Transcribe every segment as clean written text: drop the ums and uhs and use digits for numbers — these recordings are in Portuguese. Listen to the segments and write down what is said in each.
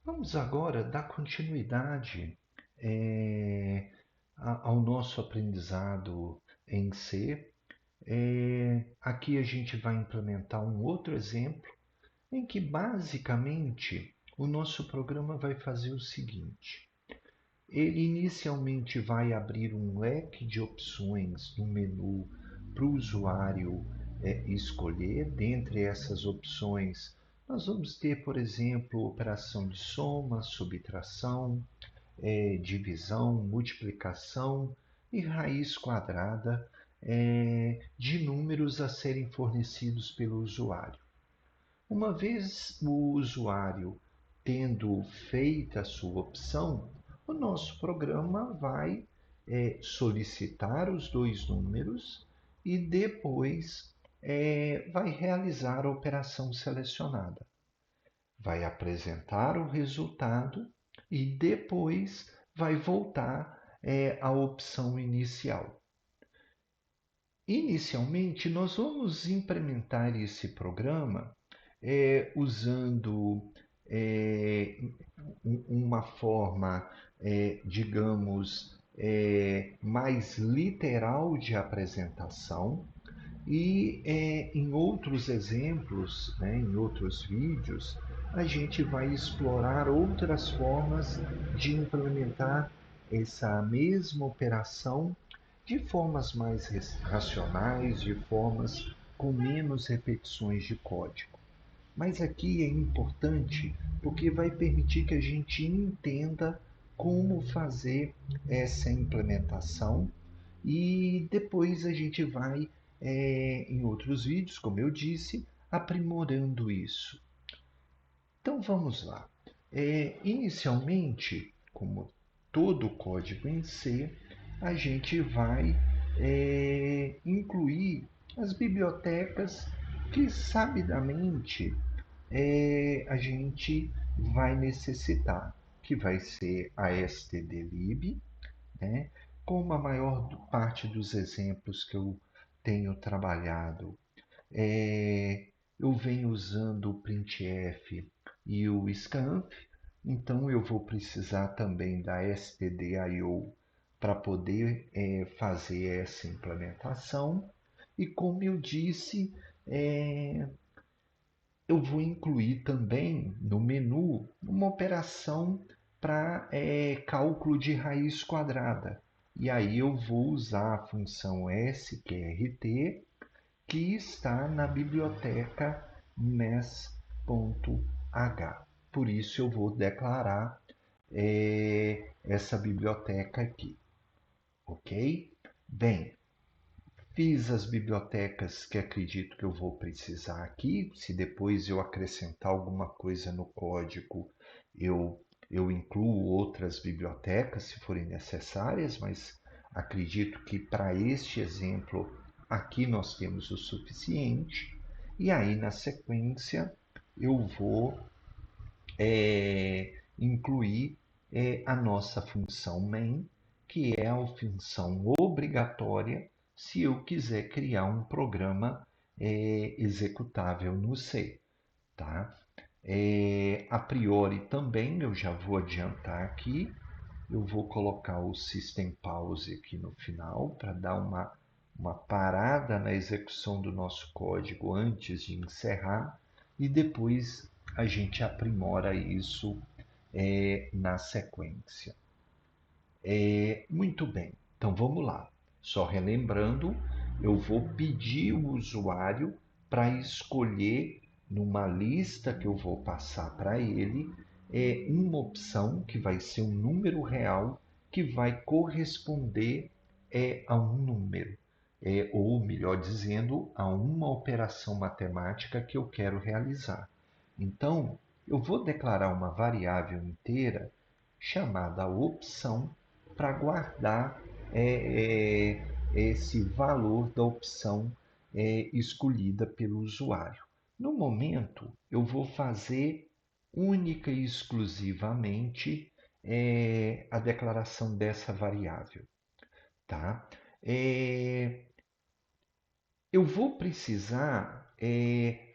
Vamos agora dar continuidade ao nosso aprendizado em C. Aqui a gente vai implementar um outro exemplo em que basicamente o nosso programa vai fazer o seguinte: ele inicialmente vai abrir um leque de opções no menu para o usuário escolher. Dentre essas opções, nós vamos ter, por exemplo, operação de soma, subtração, divisão, multiplicação e raiz quadrada de números a serem fornecidos pelo usuário. Uma vez o usuário tendo feita a sua opção, o nosso programa vai solicitar os dois números e depois vai realizar a operação selecionada. Vai apresentar o resultado e depois vai voltar à opção inicial. Inicialmente, nós vamos implementar esse programa usando é, uma forma, digamos, mais literal de apresentação. E em outros exemplos, né, em outros vídeos, a gente vai explorar outras formas de implementar essa mesma operação de formas mais racionais, de formas com menos repetições de código. Mas aqui é importante porque vai permitir que a gente entenda como fazer essa implementação e depois a gente vai, em outros vídeos, como eu disse, aprimorando isso. Então vamos lá. Inicialmente, como todo código em C, a gente vai incluir as bibliotecas que sabidamente a gente vai necessitar, que vai ser a stdlib, né? Como a maior parte dos exemplos que eu tenho trabalhado, é, eu venho usando o printf e o scanf, então eu vou precisar também da stdio para poder fazer essa implementação. E como eu disse, eu vou incluir também no menu uma operação para cálculo de raiz quadrada. E aí eu vou usar a função sqrt que está na biblioteca mes.h. Por isso eu vou declarar essa biblioteca aqui, ok? Bem, fiz as bibliotecas que acredito que eu vou precisar aqui. Se depois eu acrescentar alguma coisa no código, eu incluo outras bibliotecas se forem necessárias, mas acredito que para este exemplo aqui nós temos o suficiente. E aí, na sequência, eu vou incluir a nossa função main, que é a função obrigatória se eu quiser criar um programa executável no C. Tá? A priori também, eu já vou adiantar aqui, eu vou colocar o System Pause aqui no final para dar uma parada na execução do nosso código antes de encerrar e depois a gente aprimora isso na sequência. Muito bem, então vamos lá. Só relembrando, eu vou pedir o usuário para escolher numa lista que eu vou passar para ele uma opção que vai ser um número real que vai corresponder a um número, ou melhor dizendo, a uma operação matemática que eu quero realizar. Então, eu vou declarar uma variável inteira chamada opção para guardar esse valor da opção escolhida pelo usuário. No momento, eu vou fazer única e exclusivamente a declaração dessa variável. Tá? É, eu vou precisar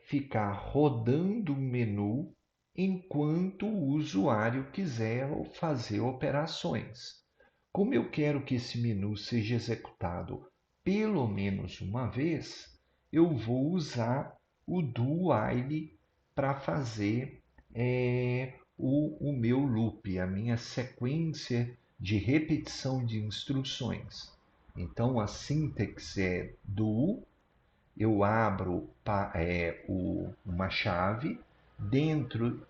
ficar rodando o menu enquanto o usuário quiser fazer operações. Como eu quero que esse menu seja executado pelo menos uma vez, eu vou usar o do while para fazer o meu loop, a minha sequência de repetição de instruções. Então, a sintaxe é do, eu abro uma chave, dentro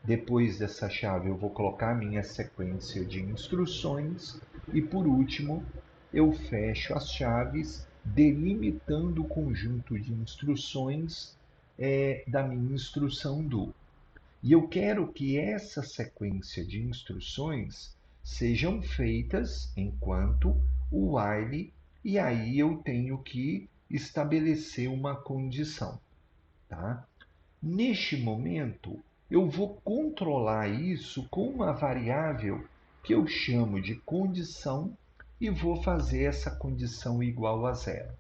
depois dessa chave eu vou colocar a minha sequência de instruções e por último eu fecho as chaves delimitando o conjunto de instruções da minha instrução do. E eu quero que essa sequência de instruções sejam feitas enquanto o while, e aí eu tenho que estabelecer uma condição, tá? Neste momento, eu vou controlar isso com uma variável que eu chamo de condição e vou fazer essa condição igual a zero,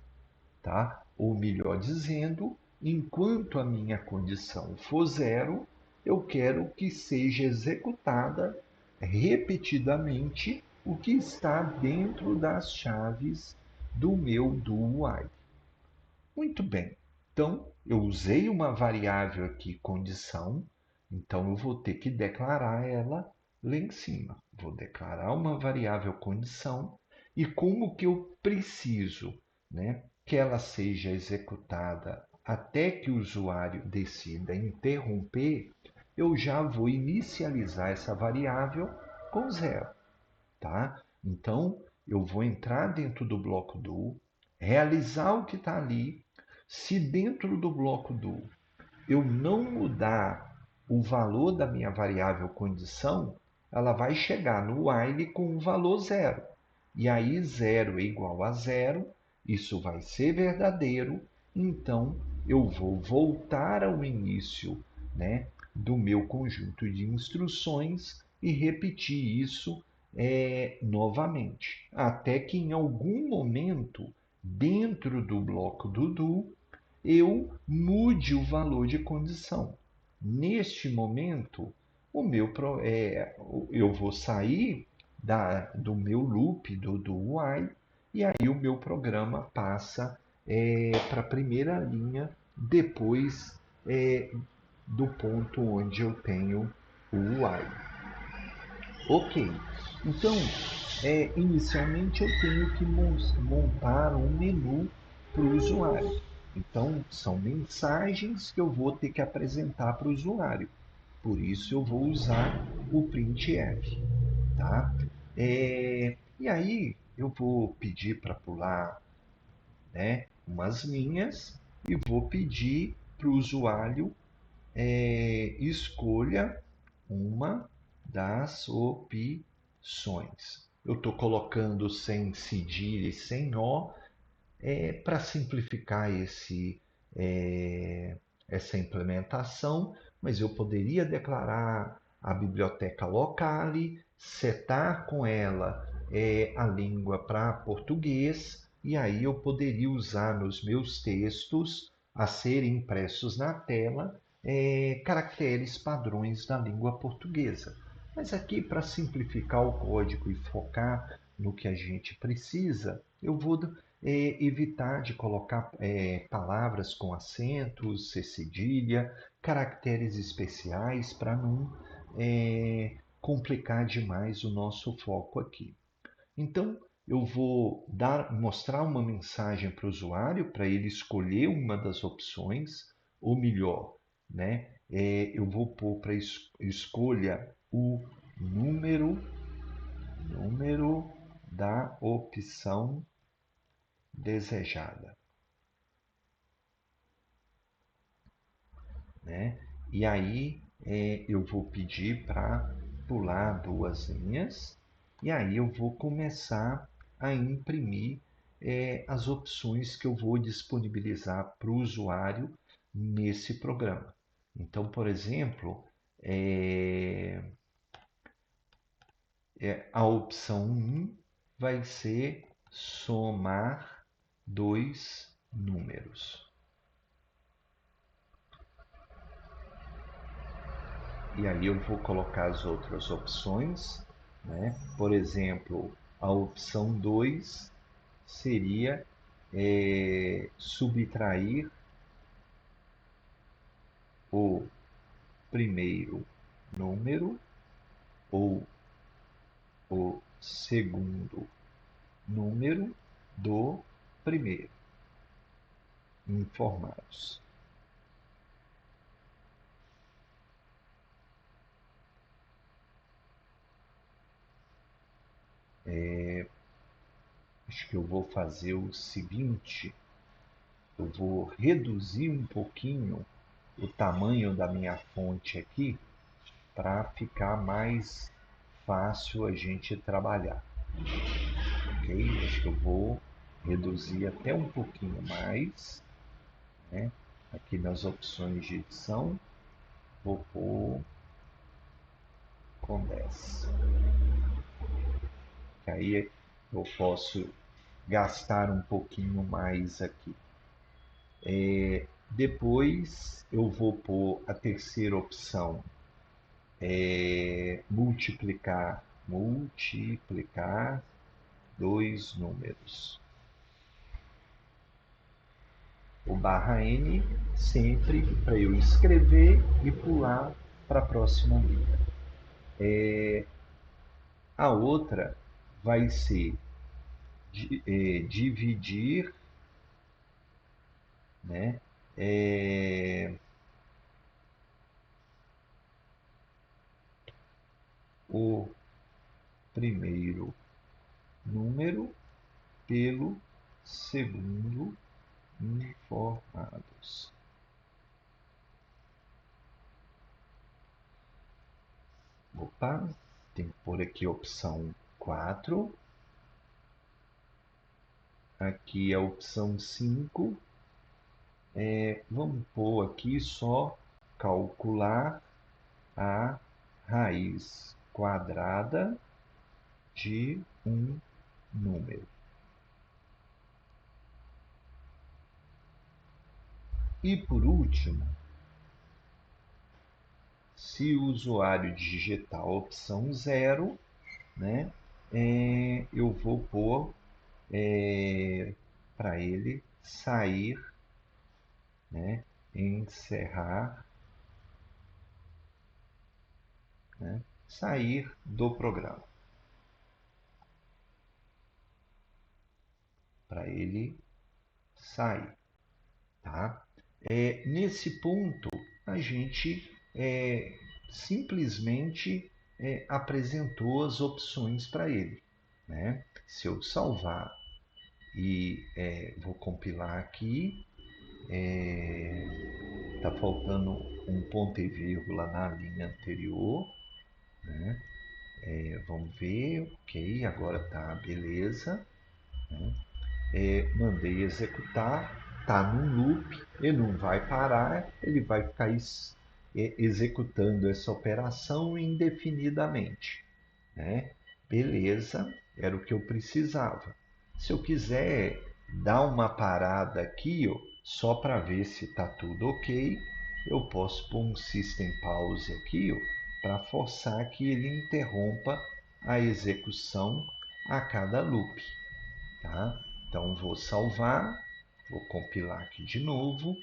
tá? Ou melhor dizendo, enquanto a minha condição for zero, eu quero que seja executada repetidamente o que está dentro das chaves do meu do while. Muito bem. Então, eu usei uma variável aqui, condição, então eu vou ter que declarar ela lá em cima. Vou declarar uma variável condição e como que eu preciso, né, que ela seja executada até que o usuário decida interromper, eu já vou inicializar essa variável com zero, tá? Então, eu vou entrar dentro do bloco do, realizar o que está ali. Se dentro do bloco do eu não mudar o valor da minha variável condição, ela vai chegar no while com o valor zero. E aí zero é igual a zero, isso vai ser verdadeiro, então eu vou voltar ao início, né, do meu conjunto de instruções e repetir isso novamente, até que em algum momento, dentro do bloco do do, eu mude o valor de condição. Neste momento, eu vou sair do meu loop, do while, e aí o meu programa passa para a primeira linha depois do ponto onde eu tenho o while. Ok, então inicialmente eu tenho que montar um menu para o usuário. Então, são mensagens que eu vou ter que apresentar para o usuário. Por isso, eu vou usar o printf. Tá? E aí, eu vou pedir para pular, né, umas linhas e vou pedir para o usuário escolha uma das opções. Eu estou colocando sem cedilha e sem nó para simplificar essa implementação, mas eu poderia declarar a biblioteca locale, setar com ela a língua para português, e aí eu poderia usar nos meus textos a serem impressos na tela caracteres padrões da língua portuguesa. Mas aqui, para simplificar o código e focar no que a gente precisa, eu vou evitar de colocar palavras com acentos, C cedilha, caracteres especiais para não complicar demais o nosso foco aqui. Então, eu vou mostrar uma mensagem para o usuário para ele escolher uma das opções, ou melhor, né? Eu vou pôr para escolha o número da opção desejada, né? E aí eu vou pedir para pular duas linhas e aí eu vou começar a imprimir as opções que eu vou disponibilizar para o usuário nesse programa. Então, por exemplo, a opção 1 vai ser somar dois números. E aí eu vou colocar as outras opções, né? Por exemplo, a opção 2 seria subtrair o primeiro número ou o segundo número do primeiro, informados. Acho que eu vou fazer o seguinte, eu vou reduzir um pouquinho o tamanho da minha fonte aqui para ficar mais fácil a gente trabalhar, ok? Acho que eu vou reduzir até um pouquinho mais, né? Aqui nas opções de edição, vou pôr com 10. Que aí eu posso gastar um pouquinho mais aqui. Depois eu vou pôr a terceira opção, multiplicar dois números. O barra N sempre para eu escrever e pular para a próxima linha. A outra vai ser dividir, né? O primeiro número pelo segundo informados. Opa, tem que pôr aqui a opção 4. Aqui a opção 5. Vamos pôr aqui só calcular a raiz quadrada de um número. E por último, se o usuário digitar a opção 0, né, eu vou pôr para ele sair, né, encerrar, né, sair do programa. Para ele sair. Tá? Nesse ponto, a gente simplesmente apresentou as opções para ele. Né? Se eu salvar e vou compilar aqui, está faltando um ponto e vírgula na linha anterior. Né? Vamos ver, ok, agora tá beleza. Né? Mandei executar, está num loop, ele não vai parar, ele vai ficar executando essa operação indefinidamente. Né? Beleza, era o que eu precisava. Se eu quiser dar uma parada aqui, ó, só para ver se está tudo ok, eu posso pôr um System Pause aqui para forçar que ele interrompa a execução a cada loop. Tá? Então vou salvar, vou compilar aqui de novo,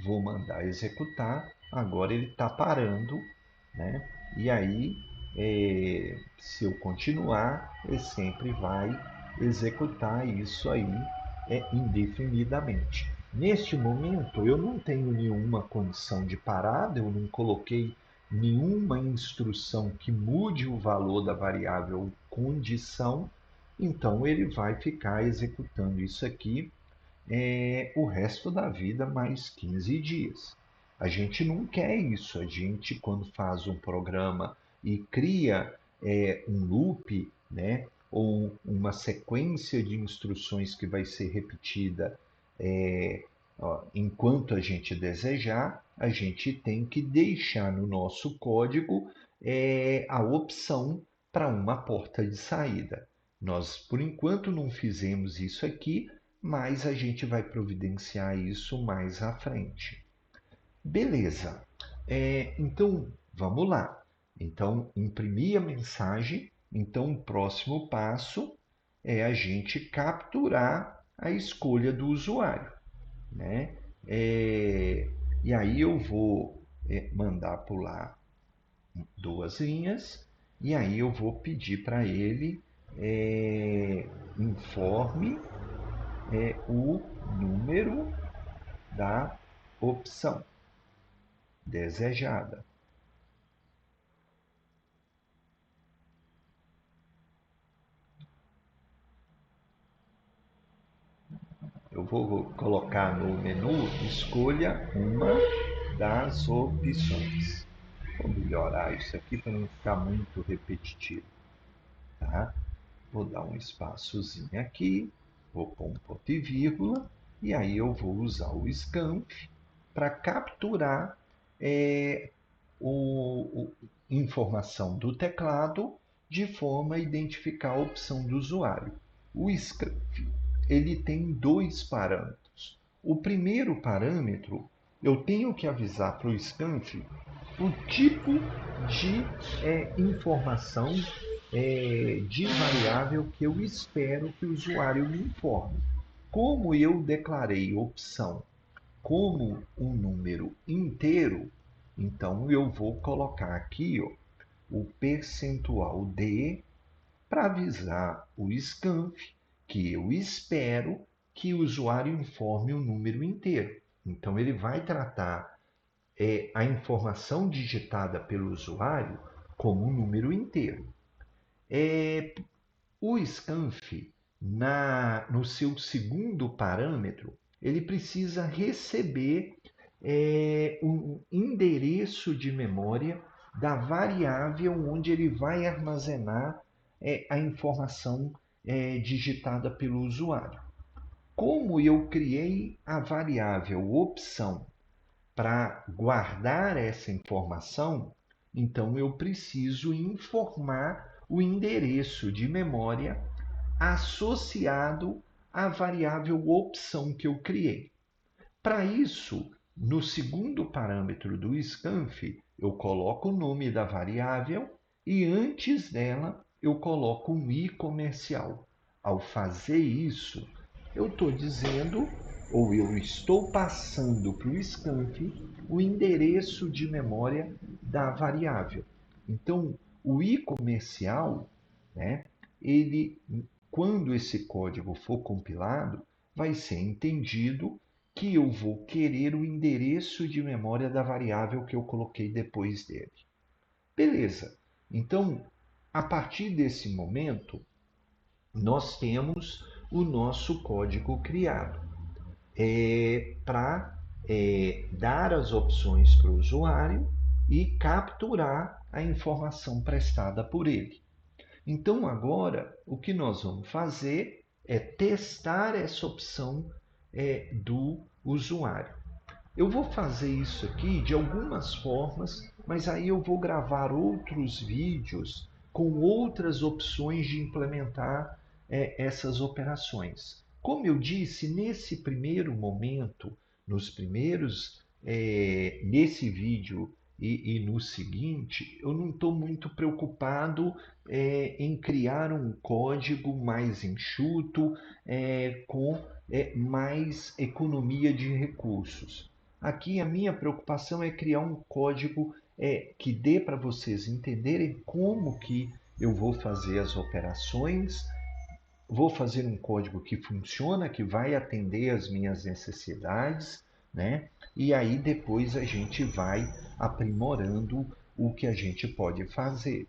vou mandar executar. Agora ele está parando, né? E aí, se eu continuar, ele sempre vai executar isso aí indefinidamente. Neste momento, eu não tenho nenhuma condição de parada, eu não coloquei nenhuma instrução que mude o valor da variável condição, então ele vai ficar executando isso aqui o resto da vida, mais 15 dias. A gente não quer isso. A gente, quando faz um programa e cria um loop, né, ou uma sequência de instruções que vai ser repetida enquanto a gente desejar, a gente tem que deixar no nosso código a opção para uma porta de saída. Nós, por enquanto, não fizemos isso aqui, mas a gente vai providenciar isso mais à frente. Beleza. Então, vamos lá. Então, imprimi a mensagem. Então, o próximo passo é a gente capturar a escolha do usuário, né? E aí eu vou mandar pular duas linhas e aí eu vou pedir para ele informe o número da opção desejada. Eu vou colocar no menu, escolha uma das opções. Vou melhorar isso aqui para não ficar muito repetitivo, tá? Vou dar um espaçozinho aqui, vou pôr um ponto e vírgula, e aí eu vou usar o scanf para capturar é, informação do teclado de forma a identificar a opção do usuário. O scanf ele tem dois parâmetros. O primeiro parâmetro, eu tenho que avisar para o scanf o tipo de informação de variável que eu espero que o usuário me informe. Como eu declarei opção como um número inteiro, então eu vou colocar aqui ó, o percentual de para avisar o scanf que eu espero que o usuário informe o número inteiro. Então ele vai tratar a informação digitada pelo usuário como um número inteiro. O scanf, no seu segundo parâmetro, ele precisa receber um endereço de memória da variável onde ele vai armazenar a informação digitada pelo usuário. Como eu criei a variável opção para guardar essa informação, então eu preciso informar o endereço de memória associado à variável opção que eu criei. Para isso, no segundo parâmetro do scanf, eu coloco o nome da variável e antes dela eu coloco um i comercial. Ao fazer isso, eu estou dizendo, ou eu estou passando para o scanf o endereço de memória da variável. Então, o i comercial, né, ele, quando esse código for compilado, vai ser entendido que eu vou querer o endereço de memória da variável que eu coloquei depois dele. Beleza. Então, a partir desse momento, nós temos o nosso código criado para dar as opções para o usuário e capturar a informação prestada por ele. Então, agora, o que nós vamos fazer é testar essa opção do usuário. Eu vou fazer isso aqui de algumas formas, mas aí eu vou gravar outros vídeos com outras opções de implementar essas operações. Como eu disse, nesse primeiro momento, nesse vídeo e no seguinte, eu não estou muito preocupado em criar um código mais enxuto, com mais economia de recursos. Aqui a minha preocupação é criar um código que dê para vocês entenderem como que eu vou fazer as operações, vou fazer um código que funciona, que vai atender as minhas necessidades, né? E aí depois a gente vai aprimorando o que a gente pode fazer.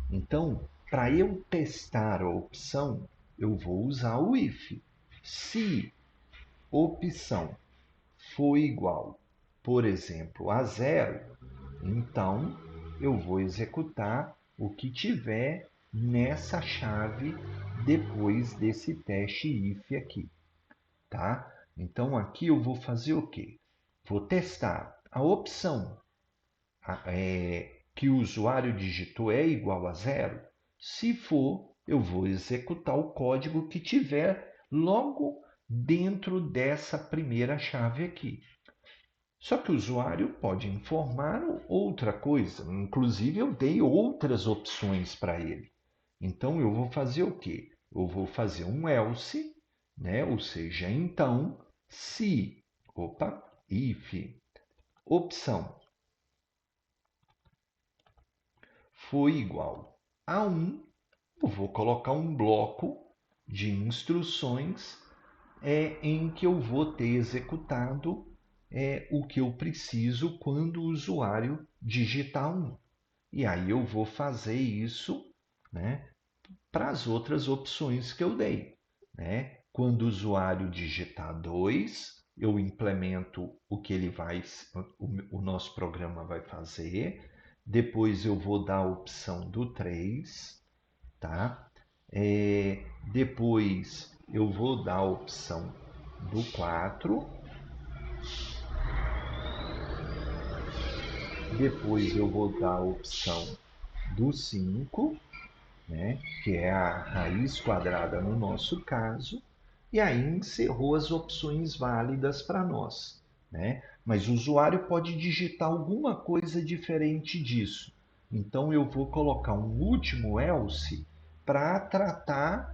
Então, para eu testar a opção, eu vou usar o if. Se opção for igual, por exemplo, a zero, então eu vou executar o que tiver nessa chave depois desse teste if aqui, tá? Então aqui eu vou fazer o quê? Vou testar a opção que o usuário digitou é igual a zero. Se for, eu vou executar o código que tiver logo dentro dessa primeira chave aqui. Só que o usuário pode informar outra coisa. Inclusive, eu dei outras opções para ele. Então, eu vou fazer o quê? Eu vou fazer um else, né? Ou seja, então, se, if, opção for igual a 1, eu vou colocar um bloco de instruções em que eu vou ter executado o que eu preciso quando o usuário digitar 1. E aí eu vou fazer isso, né, para as outras opções que eu dei. Né? Quando o usuário digitar 2, eu implemento o que o nosso programa vai fazer. Depois eu vou dar a opção do 3, tá? Depois eu vou dar a opção do 4. Depois eu vou dar a opção do 5, né? Que é a raiz quadrada no nosso caso. E aí encerrou as opções válidas para nós. Né? Mas o usuário pode digitar alguma coisa diferente disso. Então eu vou colocar um último else para tratar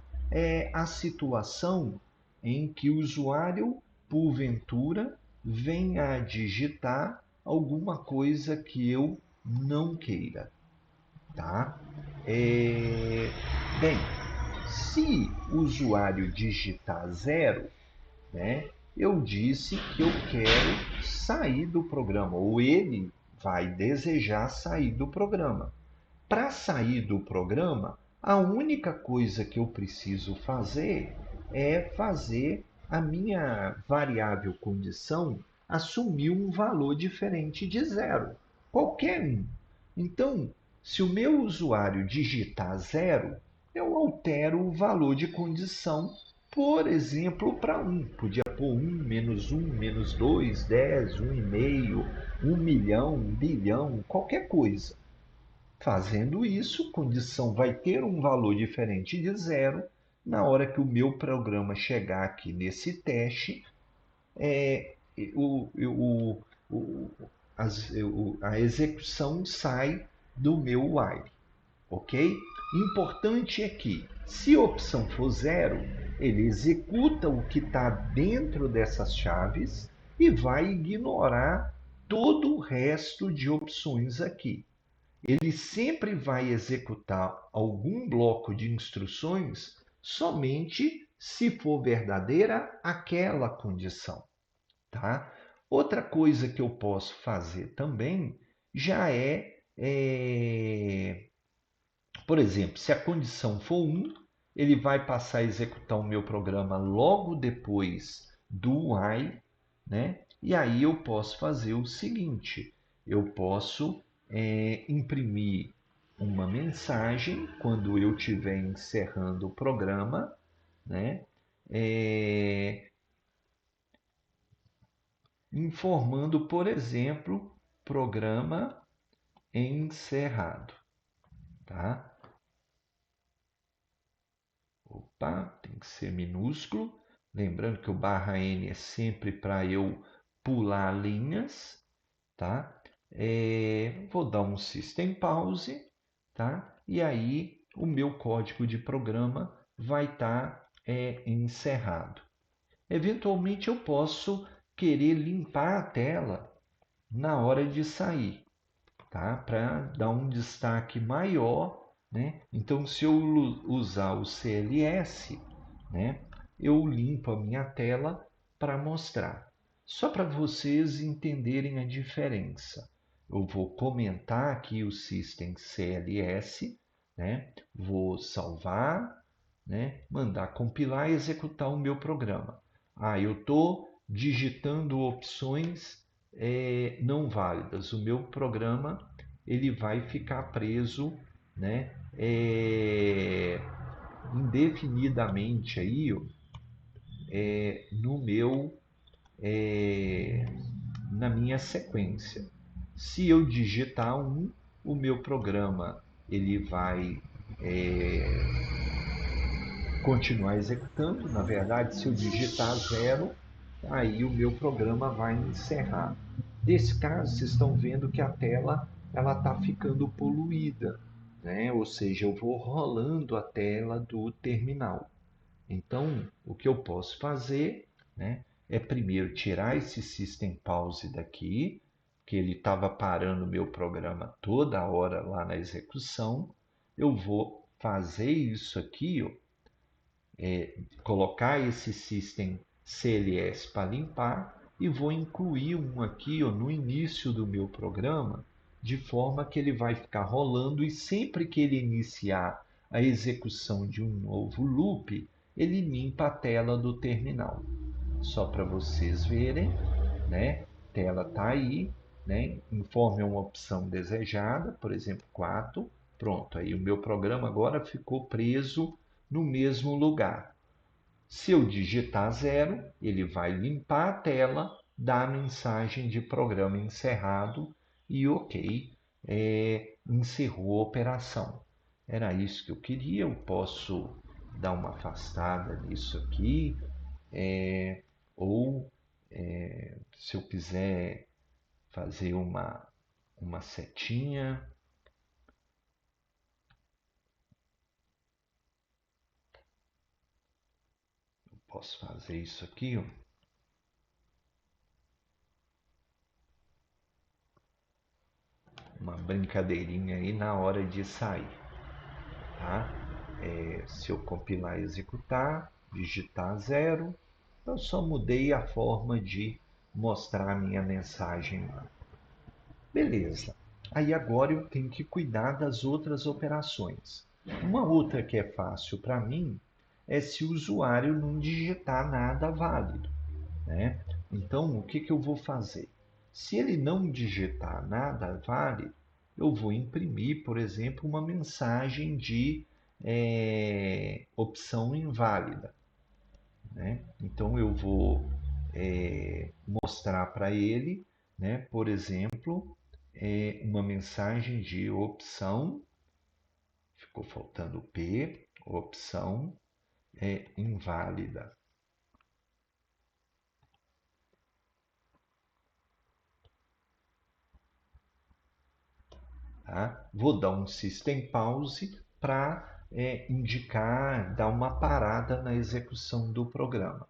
a situação em que o usuário, porventura, venha a digitar alguma coisa que eu não queira. Tá? Bem, se o usuário digitar 0, né, eu disse que eu quero sair do programa, ou ele vai desejar sair do programa. Para sair do programa, a única coisa que eu preciso fazer é fazer a minha variável condição assumir um valor diferente de 0, qualquer um. Então, se o meu usuário digitar 0, eu altero o valor de condição, por exemplo, para 1. Podia pôr 1, menos 2, 10, 1,5, 1 milhão, 1 bilhão, qualquer coisa. Fazendo isso, condição vai ter um valor diferente de 0. Na hora que o meu programa chegar aqui nesse teste, o, o, o, a execução sai do meu while. Ok? Importante é que, se a opção for 0, ele executa o que está dentro dessas chaves e vai ignorar todo o resto de opções aqui. Ele sempre vai executar algum bloco de instruções somente se for verdadeira aquela condição. Tá? Outra coisa que eu posso fazer também já por exemplo, se a condição for 1, ele vai passar a executar o meu programa logo depois do while, né? E aí eu posso fazer o seguinte, eu posso imprimir uma mensagem quando eu estiver encerrando o programa, né? Informando, por exemplo, programa encerrado. Tá? Opa, tem que ser minúsculo. Lembrando que o /n é sempre para eu pular linhas. Tá? Vou dar um System Pause. Tá? E aí o meu código de programa vai estar encerrado. Eventualmente eu posso querer limpar a tela na hora de sair, tá? Para dar um destaque maior, né? Então, se eu usar o CLS, né, eu limpo a minha tela para mostrar. Só para vocês entenderem a diferença. Eu vou comentar aqui o System CLS, né? Vou salvar, né? Mandar compilar e executar o meu programa. Eu estou digitando opções não válidas. O meu programa ele vai ficar preso, né, indefinidamente aí, no meu, na minha sequência. Se eu digitar 1, o meu programa ele vai continuar executando. Na verdade, se eu digitar 0, aí o meu programa vai encerrar. Nesse caso, vocês estão vendo que a tela ela está ficando poluída, né? Ou seja, eu vou rolando a tela do terminal. Então, o que eu posso fazer, né, é primeiro tirar esse System Pause daqui, que ele estava parando o meu programa toda hora lá na execução. Eu vou fazer isso aqui, ó, colocar esse System CLS para limpar e vou incluir um aqui, ó, no início do meu programa, de forma que ele vai ficar rolando e sempre que ele iniciar a execução de um novo loop, ele limpa a tela do terminal. Só para vocês verem, né? A tela está aí, né? Informe uma opção desejada, por exemplo, 4. Pronto, aí o meu programa agora ficou preso no mesmo lugar. Se eu digitar 0, ele vai limpar a tela, dar a mensagem de programa encerrado e ok, encerrou a operação. Era isso que eu queria, eu posso dar uma afastada nisso aqui, ou se eu quiser fazer uma setinha, posso fazer isso aqui, ó. Uma brincadeirinha aí na hora de sair, tá? Se eu compilar e executar, digitar 0, eu só mudei a forma de mostrar a minha mensagem lá. Beleza. Aí agora eu tenho que cuidar das outras operações. Uma outra que é fácil para mim é se o usuário não digitar nada válido, né? Então, o que eu vou fazer? Se ele não digitar nada válido, eu vou imprimir, por exemplo, uma mensagem de opção inválida, né? Então, eu vou mostrar para ele, né, por exemplo, uma mensagem de opção, ficou faltando o P, opção inválida. Tá? Vou dar um System Pause para indicar, dar uma parada na execução do programa.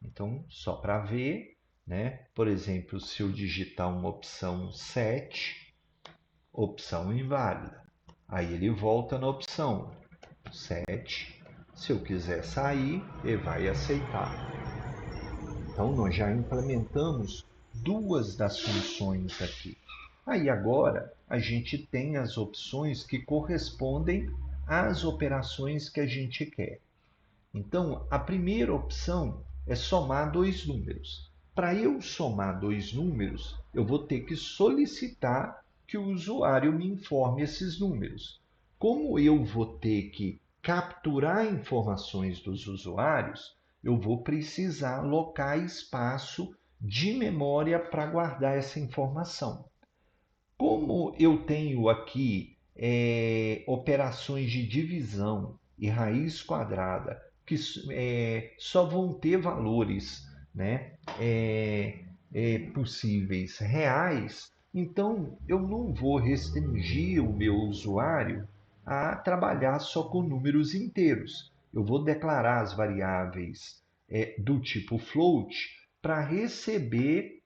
Então, só para ver, né? Por exemplo, se eu digitar uma opção 7, opção inválida. Aí ele volta na opção 7. Se eu quiser sair, ele vai aceitar. Então, nós já implementamos duas das funções aqui. Aí agora a gente tem as opções que correspondem às operações que a gente quer. Então, a primeira opção é somar dois números. Para eu somar dois números, eu vou ter que solicitar que o usuário me informe esses números. Como eu vou ter que capturar informações dos usuários, eu vou precisar alocar espaço de memória para guardar essa informação. Como eu tenho aqui operações de divisão e raiz quadrada que só vão ter valores, né, possíveis reais, então eu não vou restringir o meu usuário a trabalhar só com números inteiros. Eu vou declarar as variáveis do tipo float para receber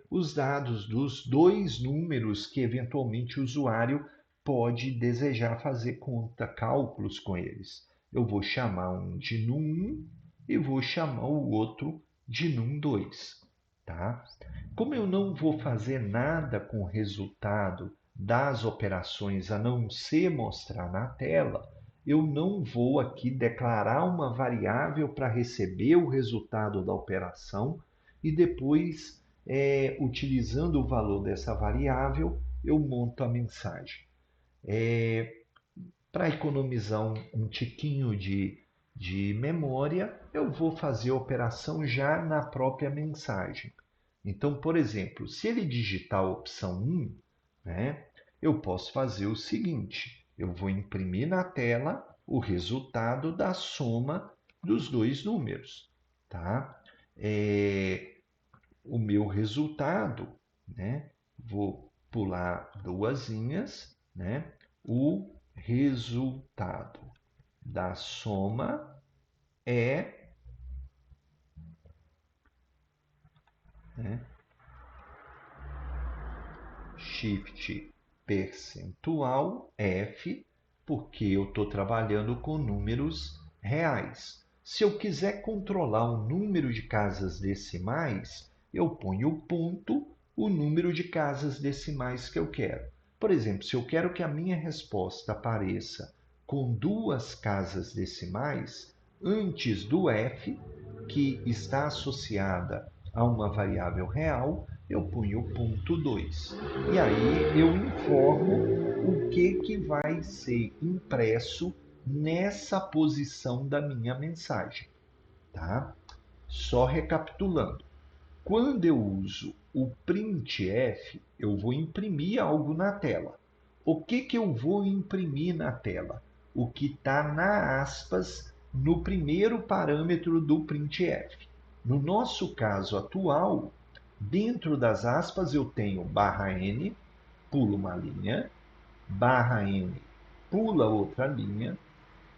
os dados dos dois números que eventualmente o usuário pode desejar fazer cálculos com eles. Eu vou chamar um de num1 e vou chamar o outro de num2. Tá? Como eu não vou fazer nada com o resultado das operações a não ser mostrar na tela, eu não vou aqui declarar uma variável para receber o resultado da operação e depois, utilizando o valor dessa variável, eu monto a mensagem. Para economizar um tiquinho de memória, eu vou fazer a operação já na própria mensagem. Então, por exemplo, se ele digitar a opção 1, né, eu posso fazer o seguinte: eu vou imprimir na tela o resultado da soma dos dois números. Tá? o meu resultado, né? Vou pular duas linhas, né? O resultado da soma é, né, Shift percentual F, porque eu estou trabalhando com números reais. Se eu quiser controlar o número de casas decimais, eu ponho o ponto, o número de casas decimais que eu quero. Por exemplo, se eu quero que a minha resposta apareça com duas casas decimais, antes do F, que está associada a uma variável real, eu ponho o ponto 2. E aí eu informo o que vai ser impresso nessa posição da minha mensagem, tá? Só recapitulando. Quando eu uso o printf, eu vou imprimir algo na tela. O que eu vou imprimir na tela? O que está na aspas no primeiro parâmetro do printf. No nosso caso atual, dentro das aspas eu tenho /n, pula uma linha, /n, pula outra linha,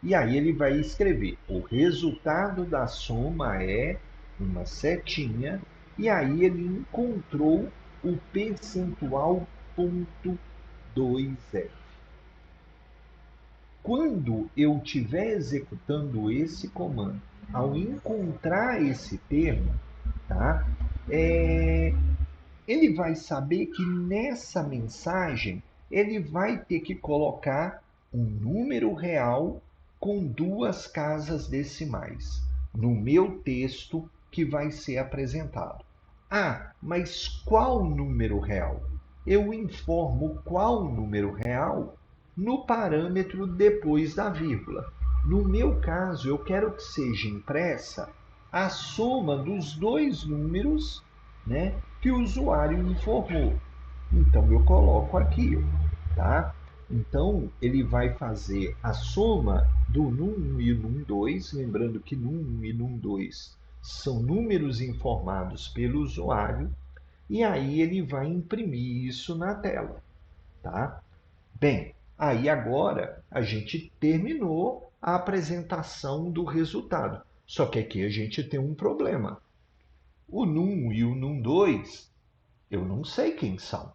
e aí ele vai escrever: o resultado da soma é uma setinha, e aí ele encontrou o percentual ponto 2F. Quando eu estiver executando esse comando, ao encontrar esse termo, tá? Ele vai saber que nessa mensagem ele vai ter que colocar um número real com duas casas decimais no meu texto que vai ser apresentado. Ah, mas qual número real? Eu informo qual número real no parâmetro depois da vírgula. No meu caso, eu quero que seja impressa a soma dos dois números, né, que o usuário informou. Então, eu coloco aqui, tá? Então, ele vai fazer a soma do num1 e num2, lembrando que num1 e num2 são números informados pelo usuário, e aí ele vai imprimir isso na tela, tá? Bem, aí agora a gente terminou a apresentação do resultado. Só que aqui a gente tem um problema. O num e o num2, eu não sei quem são,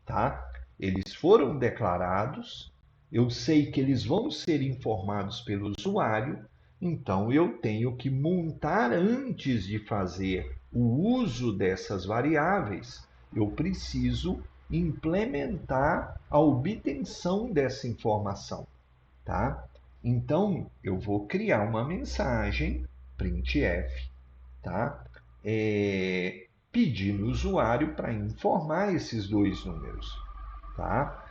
tá? Eles foram declarados, eu sei que eles vão ser informados pelo usuário, então eu tenho que montar antes de fazer o uso dessas variáveis, eu preciso implementar a obtenção dessa informação, tá? Então eu vou criar uma mensagem printf, tá? Pedindo o usuário para informar esses dois números, tá?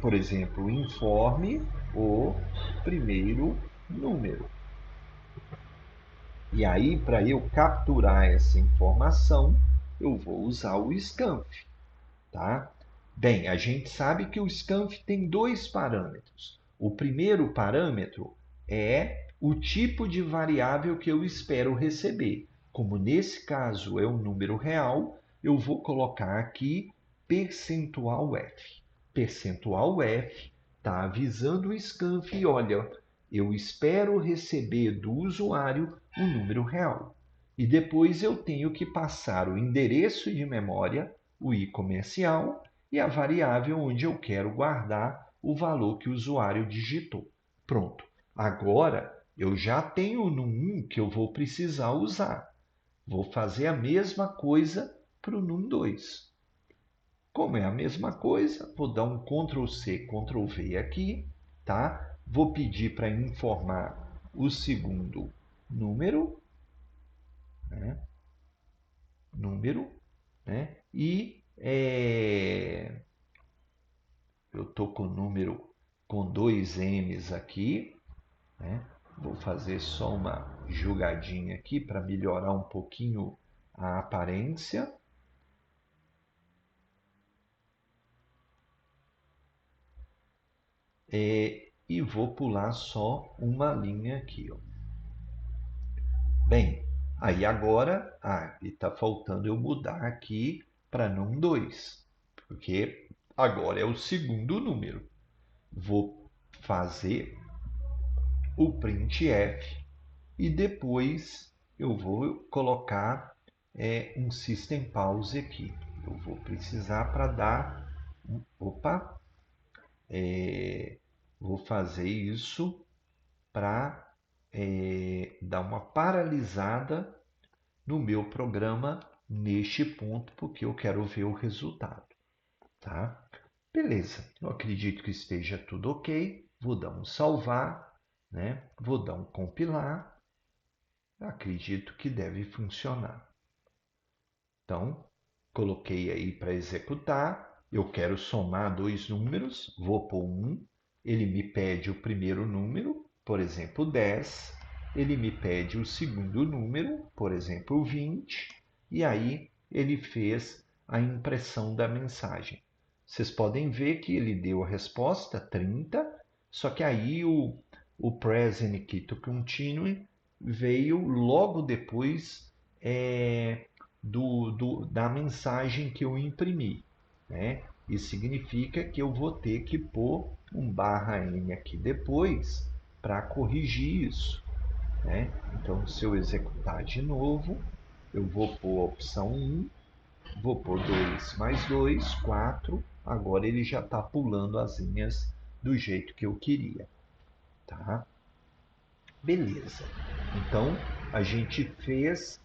Por exemplo, informe o primeiro número. E aí, para eu capturar essa informação, eu vou usar o scanf, tá? Bem, a gente sabe que o scanf tem dois parâmetros. O primeiro parâmetro é o tipo de variável que eu espero receber. Como nesse caso é um número real, eu vou colocar aqui percentual F. Percentual F está avisando o scanf, olha, eu espero receber do usuário um número real. E depois eu tenho que passar o endereço de memória, o i comercial, e a variável onde eu quero guardar o valor que o usuário digitou. Pronto. Agora eu já tenho no 1 que eu vou precisar usar. Vou fazer a mesma coisa para o num2. Como é a mesma coisa, vou dar um Ctrl+C, Ctrl+V aqui, tá? Vou pedir para informar o segundo número, né? Né? E eu estou com o número com dois M's aqui, né? Vou fazer só uma jogadinha aqui para melhorar um pouquinho a aparência. E vou pular só uma linha aqui. Ó. Bem, Aí agora, e está faltando eu mudar aqui para num 2, porque agora é o segundo número. Vou fazer o printf e depois eu vou colocar um system pause aqui. Eu vou precisar para dar... Opa! Vou fazer isso para dar uma paralisada no meu programa neste ponto, porque eu quero ver o resultado, tá? Beleza, eu acredito que esteja tudo ok. Vou dar um salvar, né? Vou dar um compilar. Acredito que deve funcionar. Então, coloquei aí para executar. Eu quero somar dois números, vou pôr 1. Ele me pede o primeiro número, por exemplo, 10. Ele me pede o segundo número, por exemplo, 20. E aí ele fez a impressão da mensagem. Vocês podem ver que ele deu a resposta 30, só que aí o present key to continue veio logo depois da mensagem que eu imprimi, né? Isso significa que eu vou ter que pôr um /n aqui depois para corrigir isso, né? Então, se eu executar de novo, eu vou pôr a opção 1, vou pôr 2 mais 2, 4. Agora ele já está pulando as linhas do jeito que eu queria, tá? Beleza. Então, a gente fez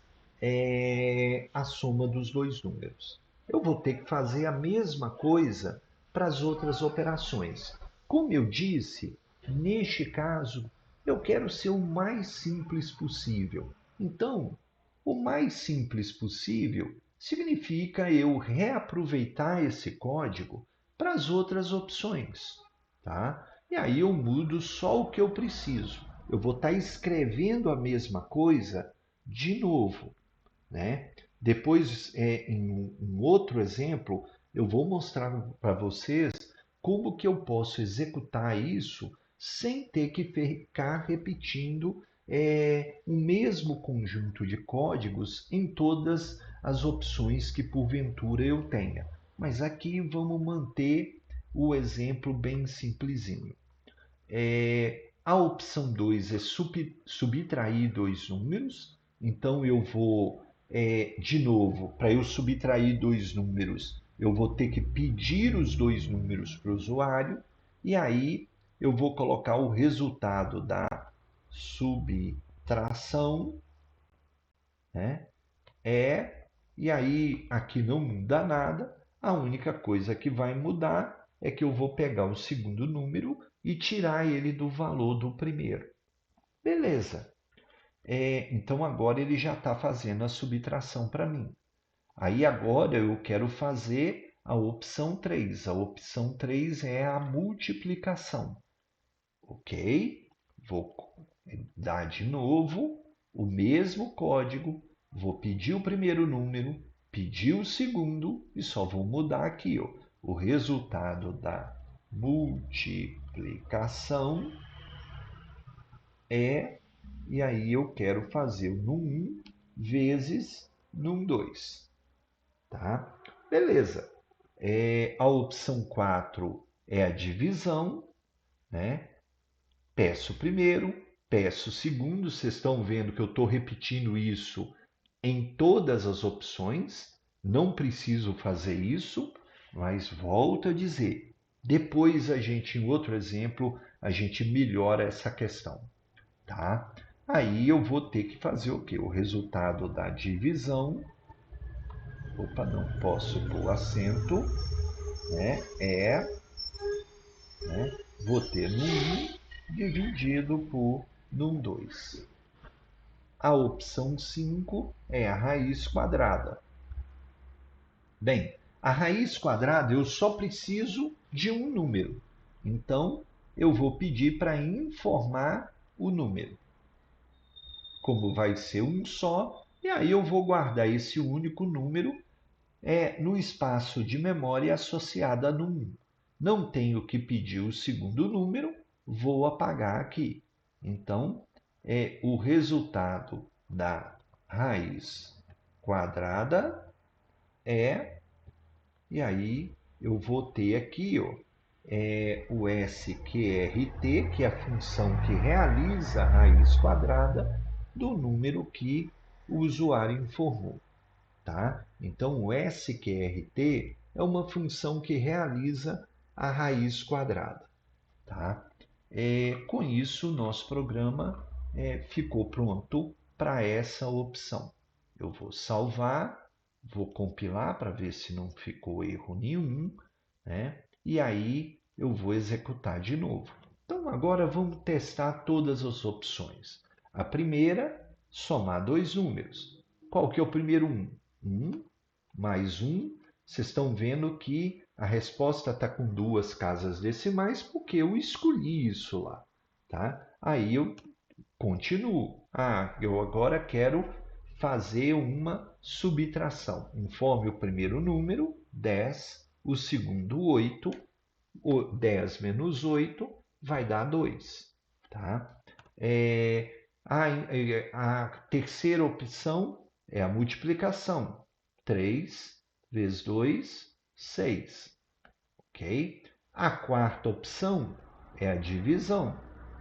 a soma dos dois números. Eu vou ter que fazer a mesma coisa para as outras operações. Como eu disse, neste caso, eu quero ser o mais simples possível. Então, o mais simples possível significa eu reaproveitar esse código para as outras opções, tá? E aí eu mudo só o que eu preciso. Eu vou estar escrevendo a mesma coisa de novo, né? Depois, em um outro exemplo, eu vou mostrar para vocês como que eu posso executar isso sem ter que ficar repetindo o mesmo conjunto de códigos em todas as opções que porventura eu tenha. Mas aqui vamos manter o exemplo bem simplesinho. A opção 2 é subtrair dois números. Então, eu vou, de novo, para eu subtrair dois números, eu vou ter que pedir os dois números para o usuário. E aí, eu vou colocar o resultado da subtração, né? E aí aqui não muda nada. A única coisa que vai mudar é que eu vou pegar o segundo número e tirar ele do valor do primeiro. Beleza. Então agora ele já está fazendo a subtração para mim. Aí agora eu quero fazer a opção 3. A opção 3 é a multiplicação. Ok? Vou dar de novo o mesmo código. Vou pedir o primeiro número, pedir o segundo e só vou mudar aqui o resultado da multiplicação e aí eu quero fazer o num1 vezes num2. Tá? Beleza. A opção 4 é a divisão, né? Peço primeiro, peço segundo. Vocês estão vendo que eu estou repetindo isso em todas as opções. Não preciso fazer isso, mas volto a dizer. Depois em outro exemplo, a gente melhora essa questão, tá? Aí eu vou ter que fazer o quê? O resultado da divisão. Opa, não posso pôr acento, né? Né? Vou ter num1 dividido por num2. A opção 5 é a raiz quadrada. Bem, a raiz quadrada eu só preciso de um número. Então, eu vou pedir para informar o número. Como vai ser um só, e aí eu vou guardar esse único número no espaço de memória associado a num1. Não tenho que pedir o segundo número, vou apagar aqui. Então, o resultado da raiz quadrada é, e aí eu vou ter aqui, ó, o SQRT, que é a função que realiza a raiz quadrada do número que o usuário informou. Tá? Então, o SQRT é uma função que realiza a raiz quadrada. Tá? Com isso, o nosso programa ficou pronto para essa opção. Eu vou salvar, vou compilar para ver se não ficou erro nenhum, né? E aí eu vou executar de novo. Então, agora vamos testar todas as opções. A primeira, somar dois números. Qual que é o primeiro 1? 1 mais 1. Vocês estão vendo que a resposta está com duas casas decimais porque eu escolhi isso lá. Tá? Aí eu continuo. Eu agora quero fazer uma subtração. Informe o primeiro número, 10, o segundo, 8. O 10 menos 8 vai dar 2. Tá? A terceira opção é a multiplicação. 3 vezes 2, 6. Ok? A quarta opção é a divisão.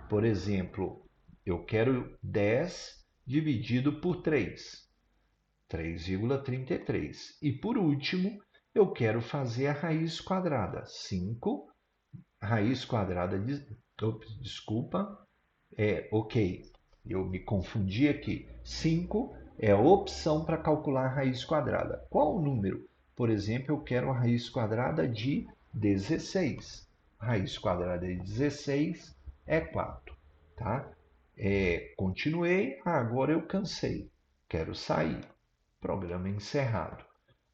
Por exemplo, eu quero 10 dividido por 3. 3,33. E por último, eu quero fazer a raiz quadrada. 5 raiz quadrada de. Desculpa. Ok. Eu me confundi aqui. 5 é a opção para calcular a raiz quadrada. Qual o número? Por exemplo, eu quero a raiz quadrada de 16. A raiz quadrada de 16 é 4. Tá? Continuei. Agora eu cansei. Quero sair. Programa encerrado.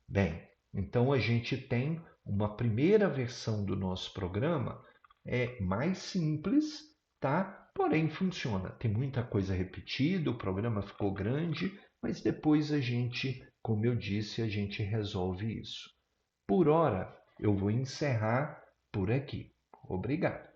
Bem, então a gente tem uma primeira versão do nosso programa mais simples, tá? Porém funciona. Tem muita coisa repetida, o programa ficou grande, mas depois a gente, como eu disse, a gente resolve isso. Por hora, eu vou encerrar por aqui. Obrigado.